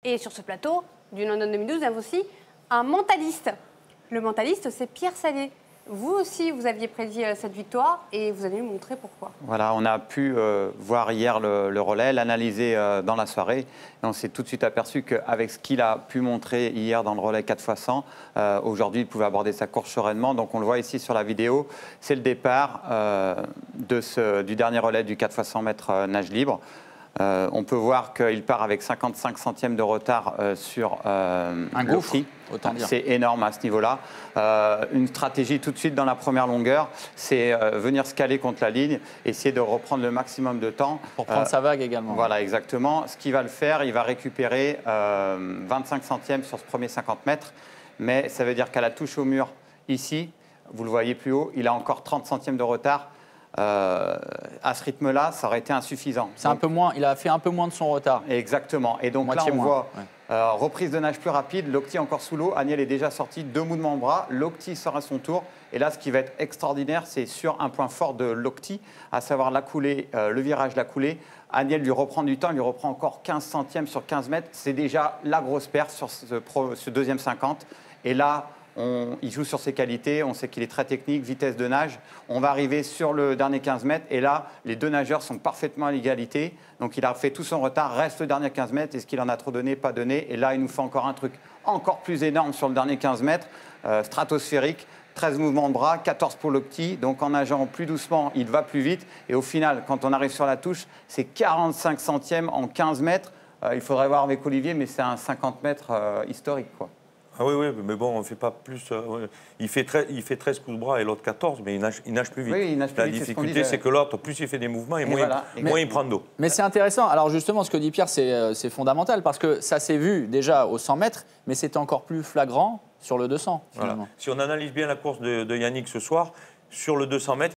Et sur ce plateau du London 2012, nous avons aussi un mentaliste. Le mentaliste, c'est Pierre Salé. Vous aussi, vous aviez prédit cette victoire et vous allez nous montrer pourquoi. Voilà, on a pu voir hier le relais, l'analyser dans la soirée. Et on s'est tout de suite aperçu qu'avec ce qu'il a pu montrer hier dans le relais 4x100, aujourd'hui, il pouvait aborder sa course sereinement. Donc on le voit ici sur la vidéo. C'est le départ du dernier relais du 4x100 mètres nage libre. On peut voir qu'il part avec 55 centièmes de retard sur un gouffre, autant dire. C'est énorme à ce niveau-là. Une stratégie tout de suite dans la première longueur, c'est venir se caler contre la ligne, essayer de reprendre le maximum de temps. Pour prendre sa vague également. Voilà, exactement. Ce qu'il va le faire, il va récupérer 25 centièmes sur ce premier 50 mètres. Mais ça veut dire qu'à la touche au mur, ici, vous le voyez plus haut, il a encore 30 centièmes de retard. À ce rythme-là, ça aurait été insuffisant. C'est un peu moins, il a fait un peu moins de son retard. Exactement. Et donc là, on voit reprise de nage plus rapide, Locti encore sous l'eau, Aniel est déjà sorti, 2 mouvements de bras, Locti sort à son tour. Et là, ce qui va être extraordinaire, c'est sur un point fort de Locti, à savoir la coulée, le virage de la coulée. Aniel lui reprend du temps, il lui reprend encore 15 centièmes sur 15 mètres. C'est déjà la grosse perte sur ce deuxième 50. Et là, il joue sur ses qualités, on sait qu'il est très technique, vitesse de nage. On va arriver sur le dernier 15 mètres et là, les deux nageurs sont parfaitement à l'égalité. Donc il a fait tout son retard, reste le dernier 15 mètres. Est-ce qu'il en a trop donné, pas donné? Et là, il nous fait encore un truc encore plus énorme sur le dernier 15 mètres, stratosphérique. 13 mouvements de bras, 14 pour Locti. Donc en nageant plus doucement, il va plus vite. Et au final, quand on arrive sur la touche, c'est 45 centièmes en 15 mètres. Il faudrait voir avec Olivier, mais c'est un 50 mètres historique, quoi. Ah oui, mais bon, on ne fait pas plus. Il fait 13 coups de bras et l'autre 14, mais il nage plus vite. Oui, il nage plus La vite, difficulté, c'est que l'autre, plus il fait des mouvements et moins il prend d'eau. Mais c'est intéressant. Alors justement, ce que dit Pierre, c'est fondamental parce que ça s'est vu déjà au 100 mètres, mais c'est encore plus flagrant sur le 200. Voilà. Si on analyse bien la course de Yannick ce soir, sur le 200 mètres,